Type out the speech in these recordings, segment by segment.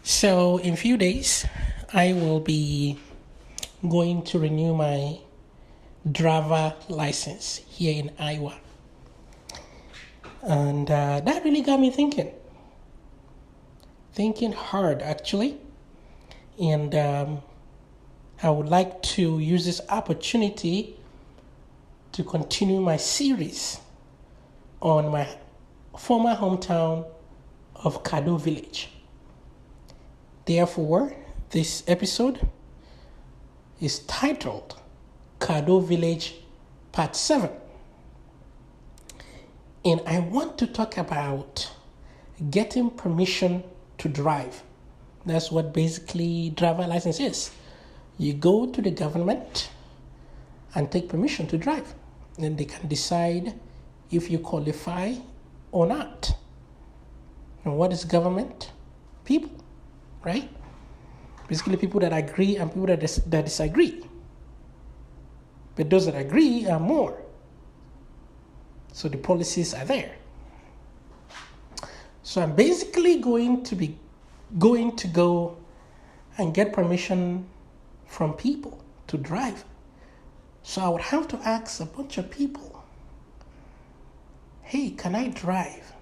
So in few days, I will be going to renew my driver license here in Iowa, and that really got me thinking hard actually, and I would like to use this opportunity to continue my series on my former hometown of Kado village. Therefore, this episode is titled Kado Village Part 7. And I want to talk about getting permission to drive. That's what basically driver license is. You go to the government and take permission to drive. Then they can decide if you qualify or not. And what is government? People, right? Basically people that agree and people that disagree. But those that agree are more. So the policies are there. So I'm basically going to go and get permission from people to drive. So I would have to ask a bunch of people, hey, can I drive?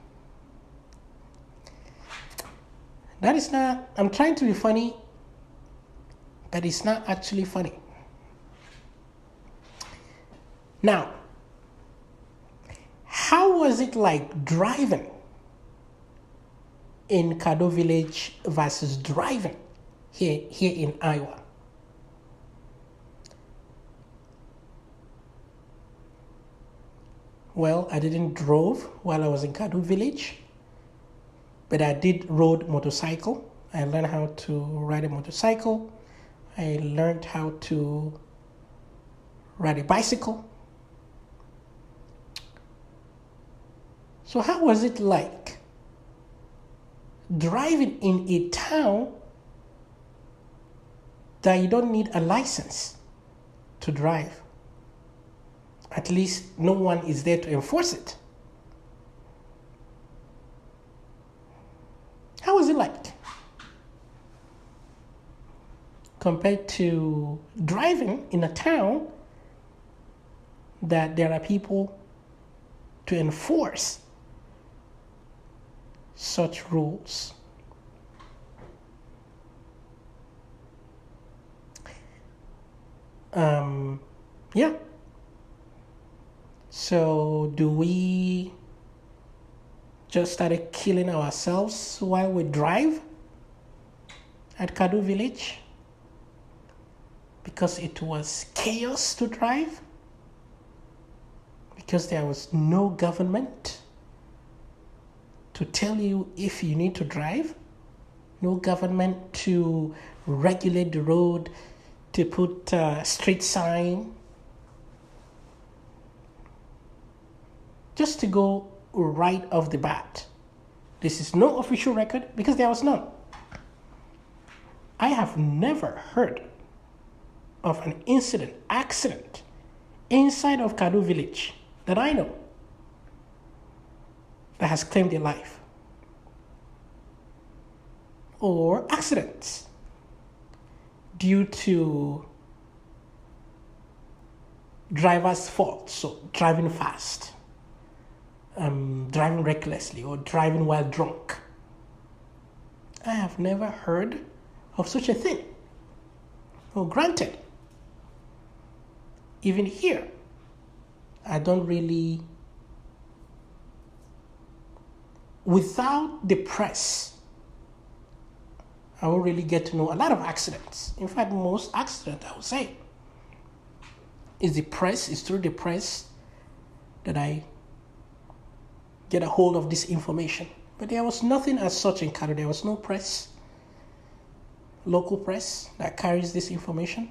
That is not, I'm trying to be funny, but it's not actually funny. Now, how was it like driving in Kado Village versus driving here in Iowa? Well, I didn't drove while I was in Kado Village, but I did rode motorcycle. I learned how to ride a motorcycle. I learned how to ride a bicycle. So how was it like driving in a town that you don't need a license to drive? At least no one is there to enforce it. How was it like compared to driving in a town that there are people to enforce such rules? Yeah. So do we just started killing ourselves while we drive at Kado Village because it was chaos to drive? Because there was no government to tell you if you need to drive, no government to regulate the road, to put a street sign, just to go right off the bat. This is no official record because there was none. I have never heard of an accident inside of Kado village that I know that has claimed a life, or accidents due to driver's fault, so driving fast, driving recklessly, or driving while drunk. I have never heard of such a thing. Well, granted, even here, I don't really, without the press, I won't really get to know a lot of accidents. In fact, most accidents, I would say, is through the press that I get a hold of this information. But there was nothing as such in Kado. There was no press, local press, that carries this information.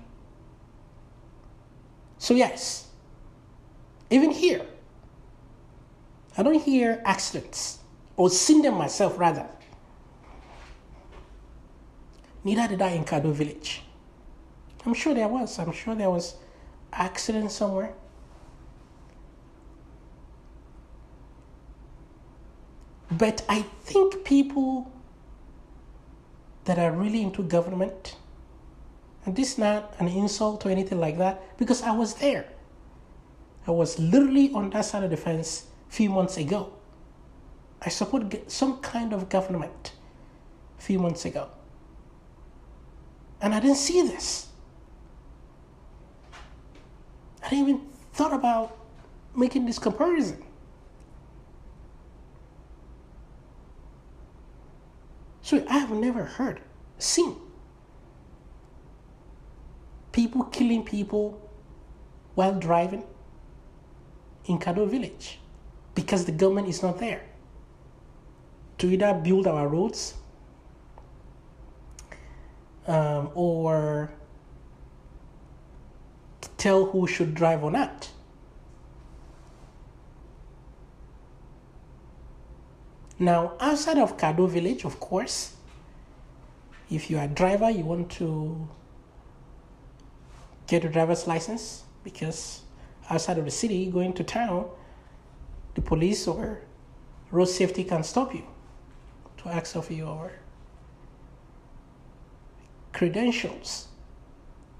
So yes, even here, I don't hear accidents, or seen them myself rather. Neither did I in Kado village. I'm sure there was accident somewhere. But I think people that are really into government. And this is not an insult or anything like that, because I was there. I was literally on that side of the fence a few months ago. I support some kind of government a few months ago. And I didn't see this. I didn't even thought about making this comparison. So I have never seen people killing people while driving in Kado village because the government is not there to either build our roads or tell who should drive or not. Now, outside of Kado village, of course, if you are a driver, you want to get a driver's license, because outside of the city, going to town, the police or road safety can stop you to ask of your credentials.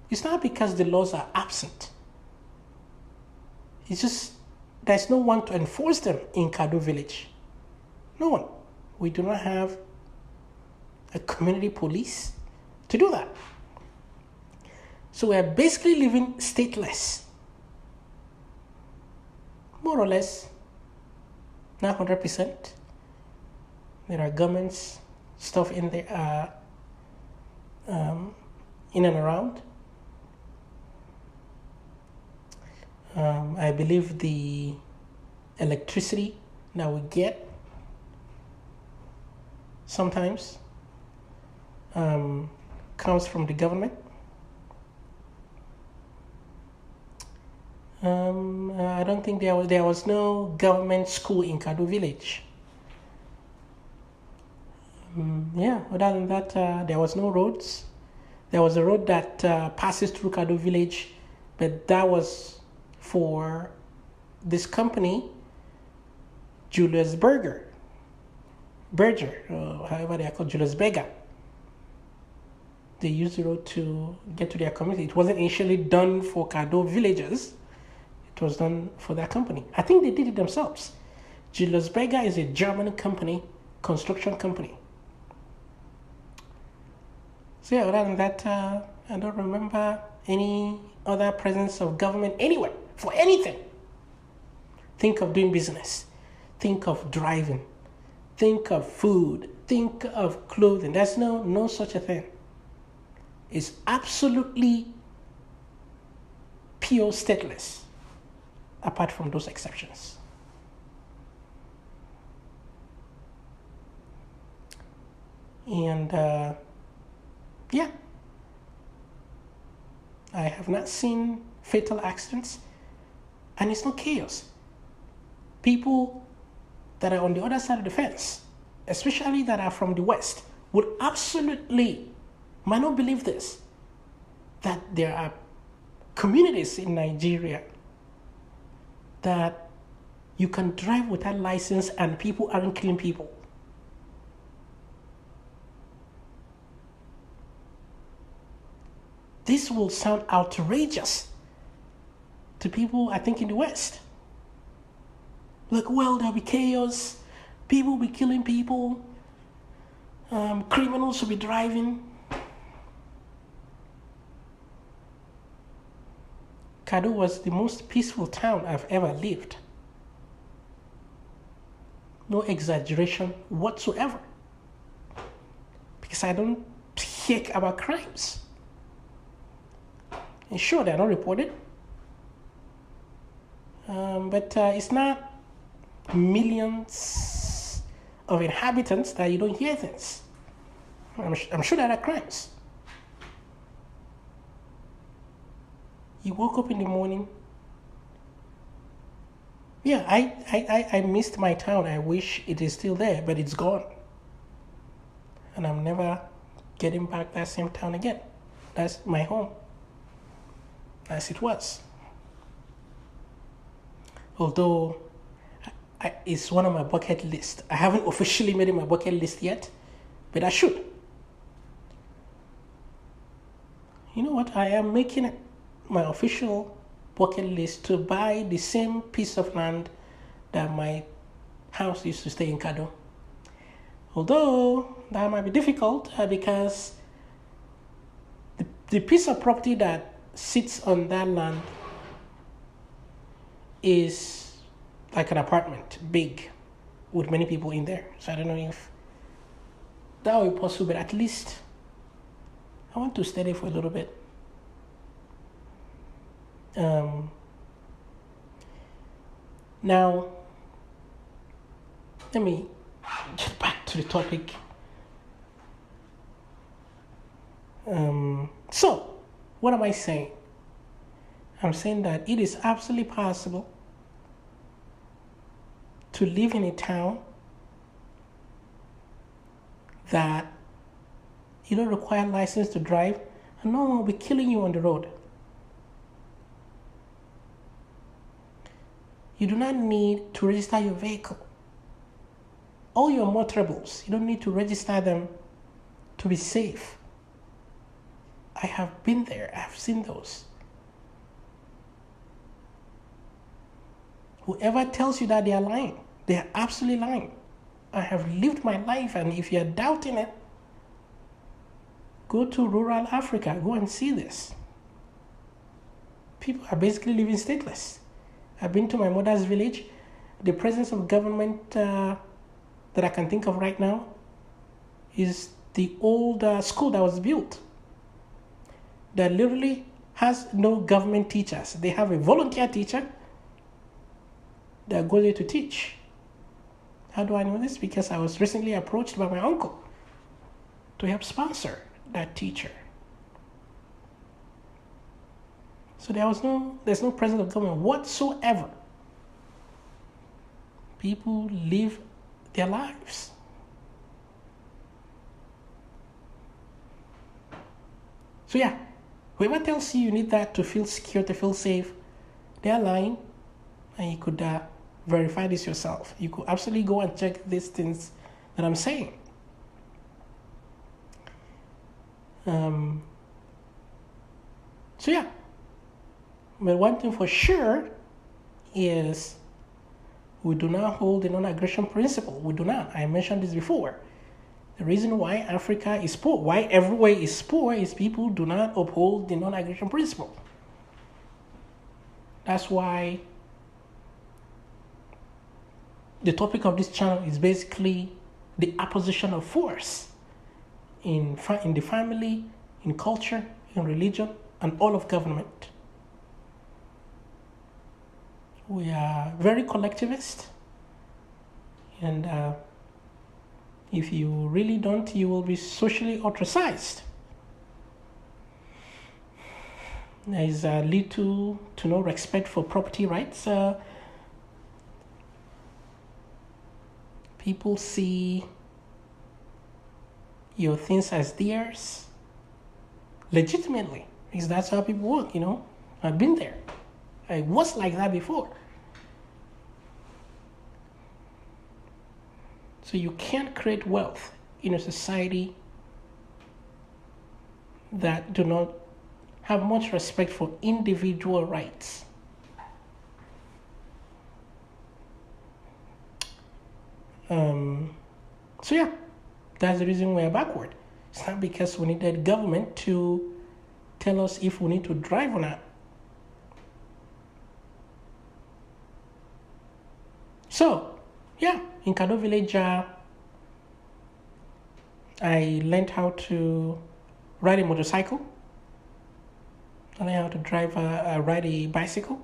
It's not because the laws are absent. It's just there's no one to enforce them in Kado village. No one. We do not have a community police to do that. So we are basically living stateless. More or less, not 100%. There are governments, stuff in there, in and around. I believe the electricity that we get sometimes comes from the government. I don't think there was no government school in Kado village. Other than that, there was no roads. There was a road that passes through Kado village, but that was for this company, Julius Berger, however they are called, Julius Berger. They used the road to get to their community. It wasn't initially done for Kado villagers. It was done for that company. I think they did it themselves. Julius Berger is a German company, construction company. So yeah, other than that, I don't remember any other presence of government anywhere for anything. Think of doing business. Think of driving. Think of food. Think of clothing. There's no such a thing. It's absolutely pure stateless, apart from those exceptions. And I have not seen fatal accidents, and it's not chaos. People that are on the other side of the fence, especially that are from the West, would absolutely might not believe this, that there are communities in Nigeria that you can drive without license and people aren't killing people. This will sound outrageous to people, I think, in the West. Like, well, there'll be chaos, people will be killing people, criminals will be driving. Kado was the most peaceful town I've ever lived. No exaggeration whatsoever. Because I don't hear about crimes. And sure, they're not reported. But it's not millions of inhabitants that you don't hear things. I'm sure there are crimes. You woke up in the morning. Yeah, I missed my town. I wish it is still there, but it's gone. And I'm never getting back that same town again. That's my home, as it was. Although it's one of my bucket list. I haven't officially made it my bucket list yet, but I should. you know what, I am making it my official bucket list to buy the same piece of land that my house used to stay in Kado. Although that might be difficult because the piece of property that sits on that land is like an apartment, big, with many people in there. So I don't know if that will be possible, but at least I want to stay there for a little bit. Now, let me get back to the topic. So, what am I saying? I'm saying that it is absolutely possible to live in a town that you don't require a license to drive, and no one will be killing you on the road. You do not need to register your vehicle. All your motorables, you don't need to register them to be safe. I have been there. I have seen those. Whoever tells you that they are lying, they are absolutely lying. I have lived my life, and if you're doubting it, go to rural Africa. Go and see this. People are basically living stateless. I've been to my mother's village. The presence of government that I can think of right now is the old school that was built that literally has no government teachers. They have a volunteer teacher that goes there to teach. How do I know this? Because I was recently approached by my uncle to help sponsor that teacher. So there's no presence of government whatsoever. People live their lives. So yeah, whoever tells you need that to feel secure, to feel safe, they are lying, and you could verify this yourself. You could absolutely go and check these things that I'm saying. So yeah, but one thing for sure is we do not hold the non-aggression principle. We do not. I mentioned this before. The reason why Africa is poor, why everywhere is poor, is people do not uphold the non-aggression principle. That's why the topic of this channel is basically the opposition of force in the family, in culture, in religion, and all of government. We are very collectivist, and if you really don't, you will be socially ostracized. There is little to no respect for property rights. People see your things as theirs legitimately, because that's how people work, you know. I've been there. I was like that before. So you can't create wealth in a society that do not have much respect for individual rights. So yeah, that's the reason we're backward. It's not because we needed government to tell us if we need to drive or not. So, yeah, in Kado village, I learned how to ride a motorcycle. I learned how to ride a bicycle.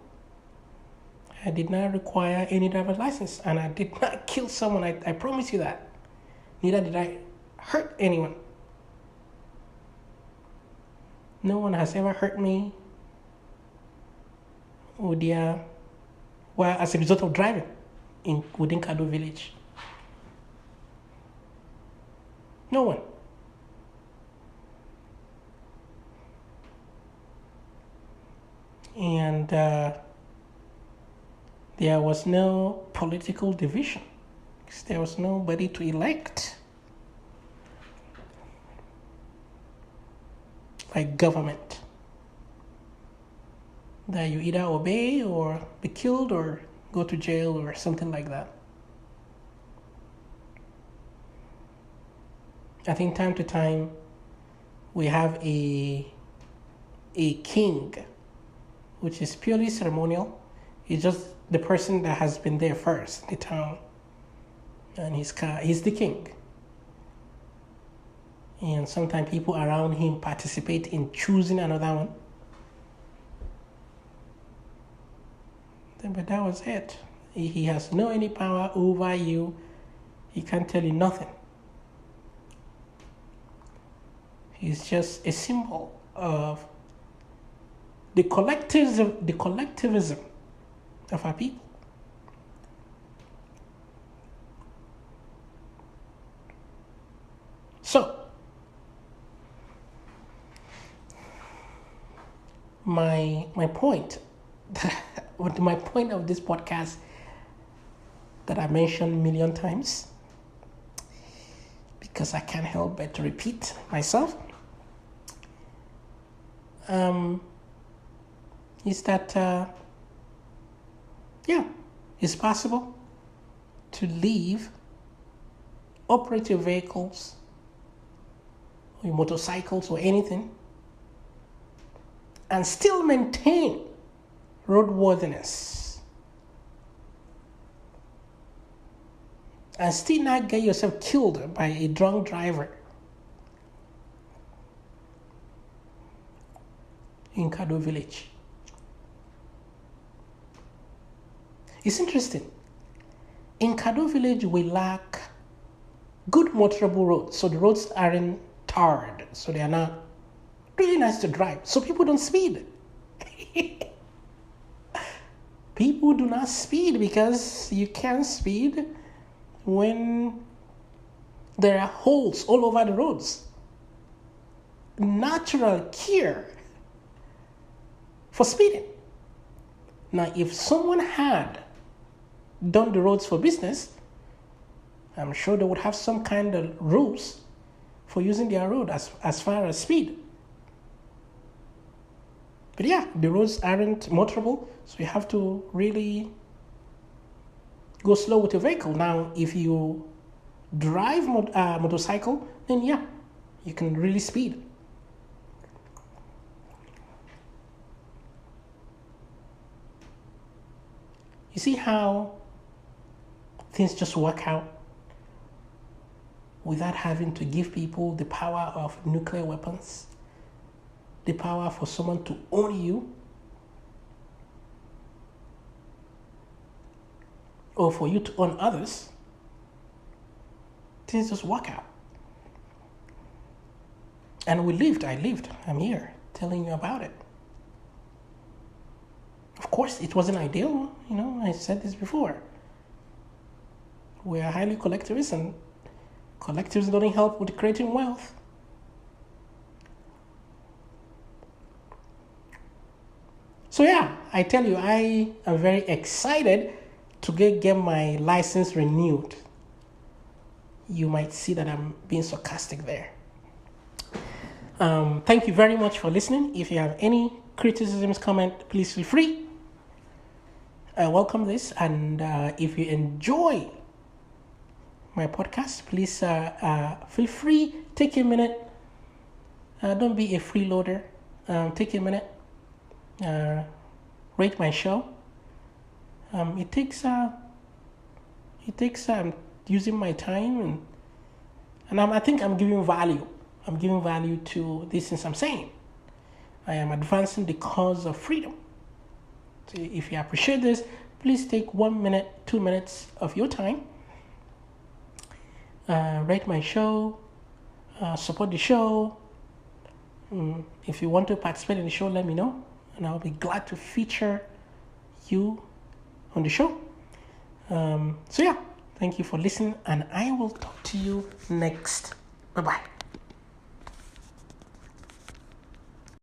I did not require any driver's license, and I did not kill someone. I promise you that. Neither did I hurt anyone. No one has ever hurt me as a result of driving within Kado village. No one. And there was no political division, because there was nobody to elect like government. that you either obey or be killed or go to jail or something like that. I think time to time we have a king, which is purely ceremonial. He's just the person that has been there first in the town, and he's the king. And sometimes people around him participate in choosing another one. But that was it. He has no any power over you. He can't tell you nothing. He's just a symbol of the collectivism of our people. So, my point, my point of this podcast that I mentioned a million times, because I can't help but to repeat myself, is that it's possible to leave operative vehicles or motorcycles or anything and still maintain roadworthiness and still not get yourself killed by a drunk driver in Kado village. It's interesting. In Kado village, we lack good motorable roads. So the roads aren't tarred. So they are not really nice to drive. So people don't speed. People do not speed because you can't speed when there are holes all over the roads. Natural cure for speeding. Now, if someone had done the roads for business, I'm sure they would have some kind of rules for using their road as far as speed. But yeah, the roads aren't motorable, so you have to really go slow with your vehicle. Now, if you drive motorcycle, then yeah, you can really speed. You see how things just work out without having to give people the power of nuclear weapons, the power for someone to own you, or for you to own others. Things just work out. And I lived, I'm here telling you about it. Of course, it wasn't ideal, I said this before. We are highly collectivist, and collectives don't help with creating wealth. So yeah, I tell you, I am very excited to get my license renewed. You might see that I'm being sarcastic there. Thank you very much for listening. If you have any criticisms, comment, please feel free. I welcome this, and if you enjoy my podcast, please feel free, take a minute. Don't be a freeloader. Take a minute. Rate my show. It takes using my time, and I think I'm giving value. I'm giving value to these things I'm saying. I am advancing the cause of freedom. So if you appreciate this, please take 1 minute, 2 minutes of your time. Rate my show. Support the show. If you want to participate in the show, let me know, and I'll be glad to feature you on the show. So yeah, thank you for listening, and I will talk to you next. Bye-bye.